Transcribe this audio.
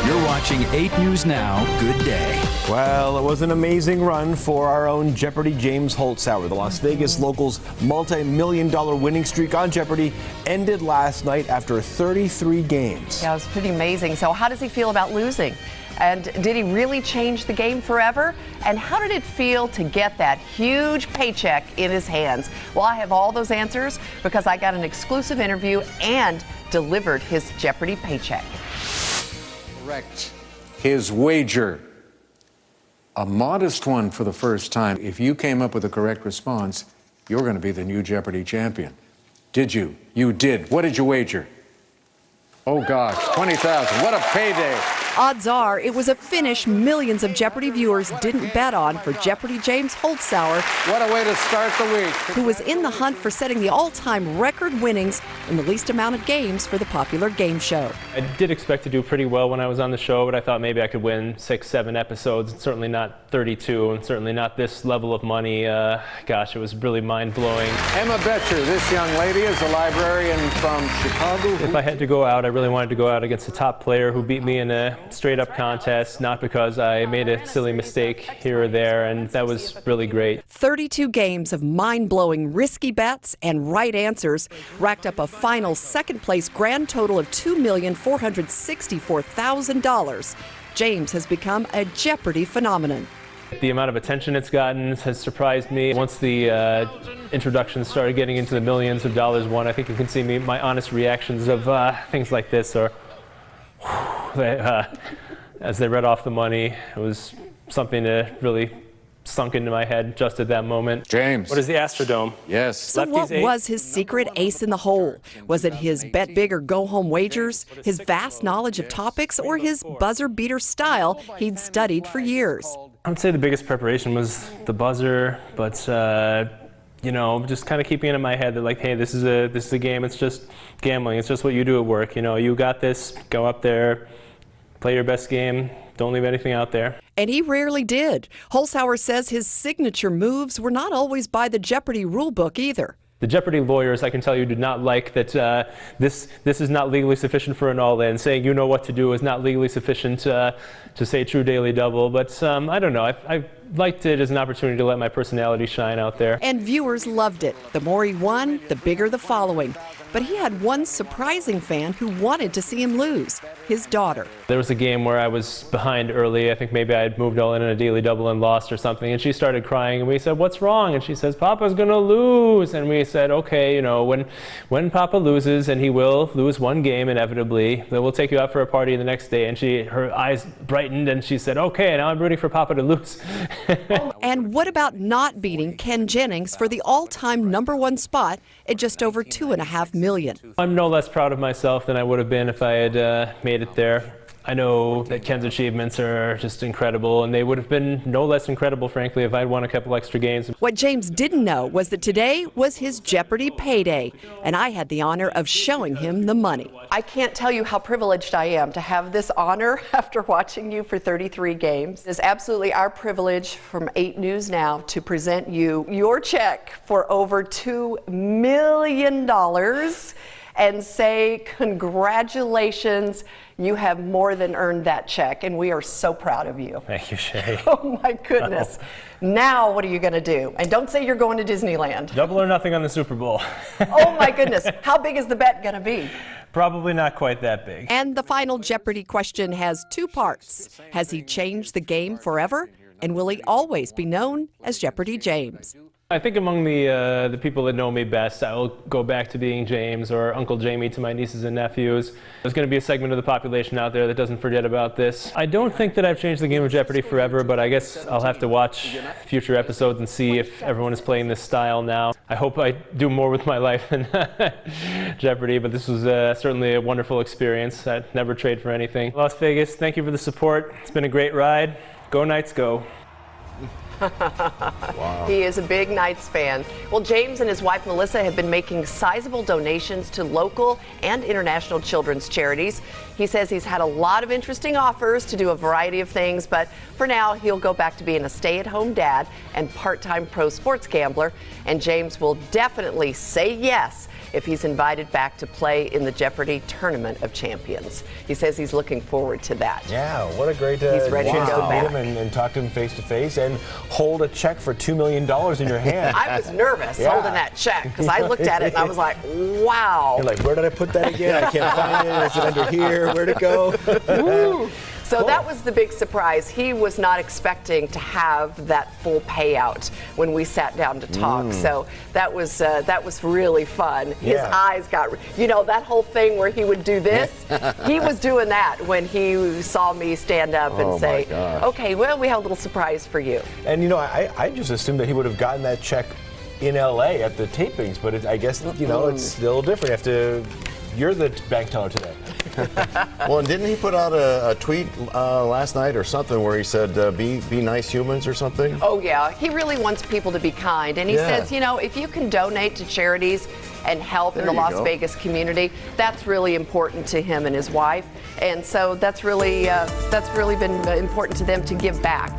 You're watching 8 News Now. Good day. Well, it was an amazing run for our own Jeopardy James Holzhauer. The Las Vegas locals' multi-million-dollar winning streak on Jeopardy ended last night after 33 games. Yeah, it was pretty amazing. So how does he feel about losing? And did he really change the game forever? And how did it feel to get that huge paycheck in his hands? Well, I have all those answers because I got an exclusive interview and delivered his Jeopardy paycheck. Correct. His wager, a modest one for the first time. If you came up with a correct response, you're going to be the new Jeopardy champion. Did you? You did. What did you wager? Oh, gosh, $20,000. What a payday. Odds are it was a finish millions of Jeopardy viewers didn't bet on for Jeopardy James Holzhauer. What a way to start the week. Who was in the hunt for setting the all-time record winnings in the least amount of games for the popular game show. I did expect to do pretty well when I was on the show, but I thought maybe I could win 6, 7 episodes, certainly not 32, and certainly not this level of money. Gosh, it was really mind-blowing. Emma Betcher, this young lady, is a librarian from Chicago. If I had to go out, I really wanted to go out against a top player who beat me in a straight-up contest, not because I made a silly mistake here or there, and that was really great. 32 games of mind-blowing risky bets and right answers racked up a final second-place grand total of $2,464,000. James has become a Jeopardy phenomenon. The amount of attention it's gotten has surprised me. Once the introductions started getting into the millions of dollars won, I think you can see my honest reactions of things like this, or as they read off the money. It was something that really sunk into my head just at that moment. James. What is the Astrodome? Yes. So what was his secret ace in the hole? Was it his bet big or go home wagers, his vast knowledge of topics, or his buzzer beater style he'd studied for years? I would say the biggest preparation was the buzzer, but you know, just kind of keeping it in my head that, like, hey, this is a game. It's just gambling. It's just what you do at work. You know, you got this. Go up there, play your best game. Don't leave anything out there. And he rarely did. Holzhauer says his signature moves were not always by the Jeopardy rulebook either. The Jeopardy lawyers, I can tell you, did not like that this is not legally sufficient for an all-in. Saying you know what to do is not legally sufficient to say true daily double. But I don't know. I liked it as an opportunity to let my personality shine out there. And viewers loved it. The more he won, the bigger the following. But he had one surprising fan who wanted to see him lose, his daughter. There was a game where I was behind early. I think maybe I had moved all in a daily double and lost or something. And she started crying, and we said, "What's wrong?" And she says, "Papa's going to lose." And we said, "Okay, you know, when Papa loses, and he will lose one game inevitably, then we'll take you out for a party the next day." And her eyes brightened, and she said, "Okay, now I'm rooting for Papa to lose." And what about not beating Ken Jennings for the all-time #1 spot at just over $2.5 million? I'm no less proud of myself than I would have been if I had made it there. I know that Ken's achievements are just incredible, and they would have been no less incredible, frankly, if I'd won a couple extra games. What James didn't know was that today was his Jeopardy payday, and I had the honor of showing him the money. I can't tell you how privileged I am to have this honor after watching you for 33 games. It is absolutely our privilege from 8 News Now to present you your check for over $2 million and say congratulations. You have more than earned that check, and we are so proud of you. Thank you, Shay. Oh my goodness. Now what are you going to do? And don't say you're going to Disneyland. Double or nothing on the Super Bowl. Oh my goodness. How big is the bet going to be? Probably not quite that big. And the final Jeopardy question has 2 parts. Has he changed the game forever? And will he always be known as Jeopardy James? I think among the people that know me best, I will go back to being James, or Uncle Jamie to my nieces and nephews. There's going to be a segment of the population out there that doesn't forget about this. I don't think that I've changed the game of Jeopardy forever, but I guess I'll have to watch future episodes and see if everyone is playing this style now. I hope I do more with my life than Jeopardy, but this was certainly a wonderful experience. I'd never trade for anything. Las Vegas, thank you for the support. It's been a great ride. Go Knights, go. Wow. He is a big Knights fan. Well, James and his wife Melissa have been making sizable donations to local and international children's charities. He says he's had a lot of interesting offers to do a variety of things, but for now he'll go back to being a stay-at-home dad and part-time pro sports gambler. And James will definitely say yes if he's invited back to play in the Jeopardy Tournament of Champions. He says he's looking forward to that. Yeah, what a great He's ready chance to go meet back. him and talk to him face to face and hold a check for $2 million in your hand. I was nervous holding that check because I looked at it and I was like, wow. You're like, where did I put that again? I can't find it. Is it under here? Where'd it go? So that was the big surprise. He was not expecting to have that full payout when we sat down to talk. So that was really fun. His Yeah. eyes got, that whole thing where he would do this. He was doing that when he saw me stand up and say, okay, well, we have a little surprise for you. And I just assumed that he would have gotten that check in LA at the tapings, but I guess it's still different. You're the bank teller today. Well, and didn't he put out a tweet last night or something where he said, be nice humans or something? Oh, yeah. He really wants people to be kind. And he says, if you can donate to charities and help in the Las Vegas community, that's really important to him and his wife. And so that's really been important to them to give back.